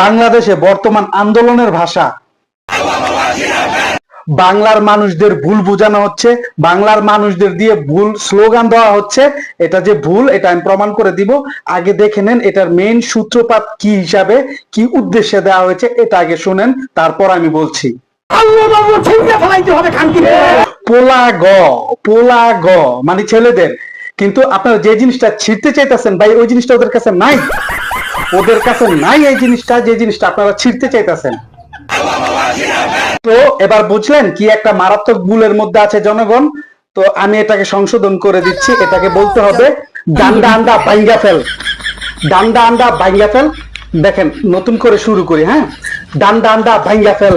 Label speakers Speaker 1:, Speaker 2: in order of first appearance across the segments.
Speaker 1: বাংলাদেশে বর্তমান আন্দোলনের ভাষা বাংলার মানুষদের ভুল বোঝানো হচ্ছে, বাংলার মানুষদের দিয়ে ভুল স্লোগান দেওয়া হচ্ছে। এটা যে ভুল এটা আমি প্রমাণ করে দিব। আগে দেখে নেন এটার মেইন সূত্রপাত কি হিসাবে, কি উদ্দেশ্যে দেওয়া হয়েছে, এটা আগে শুনেন, তারপর আমি বলছি। পোলা গ, পোলা গ মানে ছেলেদের, কিন্তু আপনারা যে জিনিসটা ছিঁড়তে চাইতেছেন ভাই, ওই জিনিসটা ওদের কাছে নাই। ওদের কাছে নাই এই জিনিসটা, যে জিনিসটা আপনারা ছিঁড়তে চাইতেছেন। তো এবার বুঝলেন কি একটা মারাত্মক ভুলের মধ্যে আছে জনগণ। তো আমি এটাকে সংশোধন করে দিচ্ছি, এটাকে বলতে হবে ডান্ডা আন্ডা ভাঙ্গা ফেল। ডান্ডা আন্ডা ভাঙ্গা ফেল। দেখেন নতুন করে শুরু করি, হ্যাঁ। ডান্ডা আন্ডা ভাঙ্গা ফেল,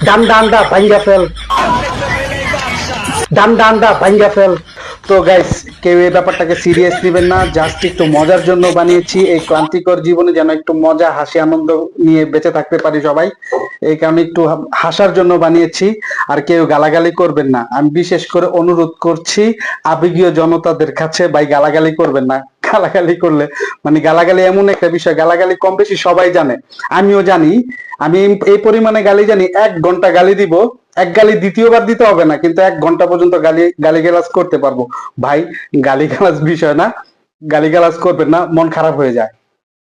Speaker 1: ডান্ডা আন্ডা ভাঙ্গা ফেল, ডান্ডা আন্ডা ভাঙ্গা ফেল। তো গাইস, কেউ এই ব্যাপারটাকে সিরিয়াস নেবেন না, জাস্ট একটু মজার জন্য বানিয়েছি। এই ক্লান্তিকর জীবনে যেন একটু মজা হাসি আনন্দ নিয়ে বেঁচে থাকতে পারি সবাই, এই কারণে একটু হাসার জন্য বানিয়েছি। আর কেউ গালাগালি করবেন না, আমি বিশেষ করে অনুরোধ করছি আবেগীয় জনতাদের কাছে, ভাই গালাগালি করবেন না। গালাগালি করলে মানে গালাগালি এমন একটা বিষয়, গালাগালি কম বেশি সবাই জানে, আমিও জানি। আমি এই পরিমাণে গালি জানি, 1 ঘন্টা গালি দিব, এক গালি দ্বিতীয়বার দিতে হবে না, কিন্তু 1 ঘন্টা পর্যন্ত গালিগালাজ করতে পারবো। ভাই গালিগালাজ বিষয় না, গালিগালাজ করবেন না, মন খারাপ হয়ে যায়।